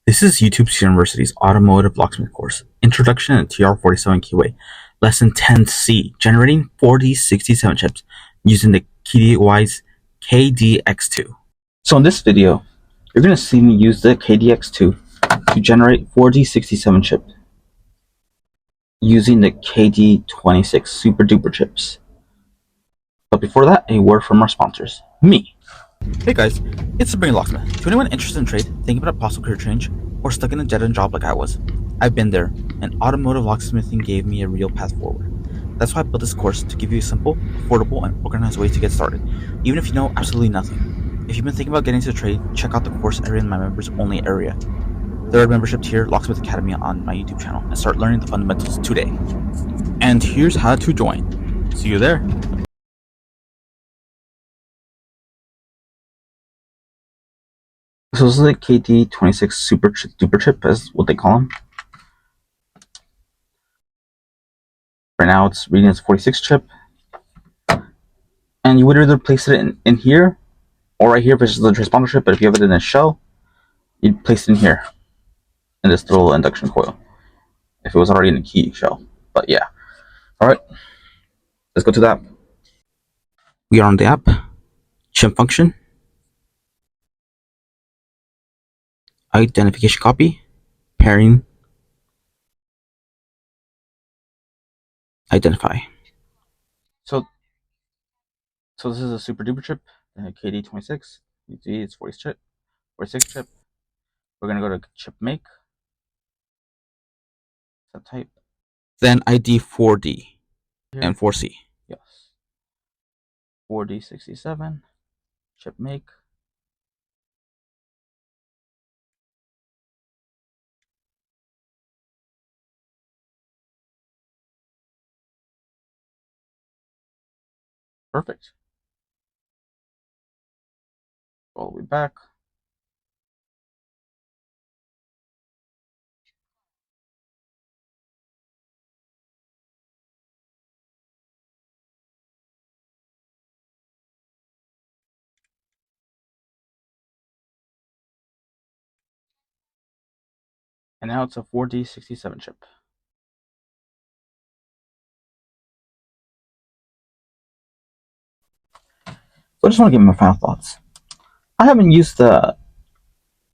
This is YouTube's University's Automotive Locksmith course, Introduction to TR47 Keyway, Lesson 10C, generating 4067 chips using the KDY's KD-X2. So in this video, you're going to see me use the KD-X2 to generate 4067 chips using the KD26 super duper chips. But before that, a word from our sponsors, me. Hey guys, it's the Brain Locksmith. To anyone interested in trade, thinking about a possible career change, or stuck in a dead-end job like I was, I've been there, and automotive locksmithing gave me a real path forward. That's why I built this course to give you a simple, affordable, and organized way to get started, even if you know absolutely nothing. If you've been thinking about getting into trade, check out the course area in my members only area. Third membership tier, Locksmith Academy, on my YouTube channel, and start learning the fundamentals today. And here's how to join. See you there. So this is the KD26 super duper chip, as what they call them. Right now it's reading as 46 chip. And you would either place it in here, or right here if it's the transponder chip, but if you have it in a shell, you'd place it in here, in this little induction coil, if it was already in a key shell. But yeah. Alright, let's go to the app. We are on the app, chip function, identification copy, pairing, identify. So this is a super duper chip, KD26. You see it's 46 chip. We're gonna go to chip make, set type, then ID 4D and 4C. Yes, 4D67, chip make. Perfect. All the way back. And now it's a 4D67 chip. So I just want to give my final thoughts. I haven't used the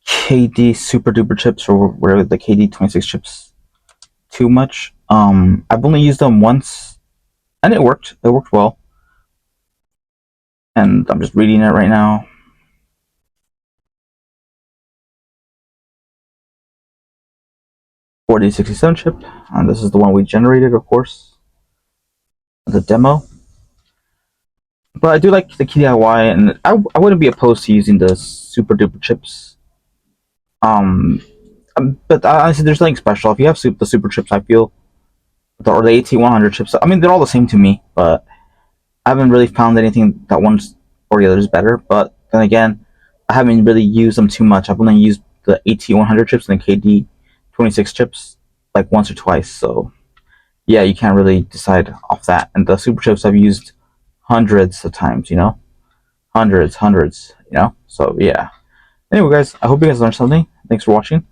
KD super duper chips, or whatever, the KD26 chips, too much. I've only used them once, and it worked. It worked well. And I'm just reading it right now. KD-67 chip, and this is the one we generated, of course, the demo. But I do like the Key DIY, and I wouldn't be opposed to using the super duper chips. But honestly, there's nothing special. If you have the super chips, I feel, or the AT100 chips, I mean, they're all the same to me, but I haven't really found anything that one's or the other is better. But then again, I haven't really used them too much. I've only used the AT100 chips and the KD26 chips like once or twice, so yeah, you can't really decide off that. And the super chips I've used hundreds of times, you know, hundreds, you know. So yeah. Anyway, guys, I hope you guys learned something. Thanks for watching.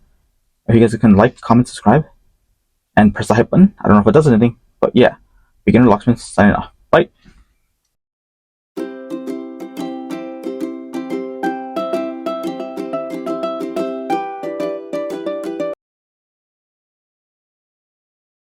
If you guys can like, comment, subscribe, and press the hype button. I don't know if it does anything, but yeah. Beginner Locksmith signing off.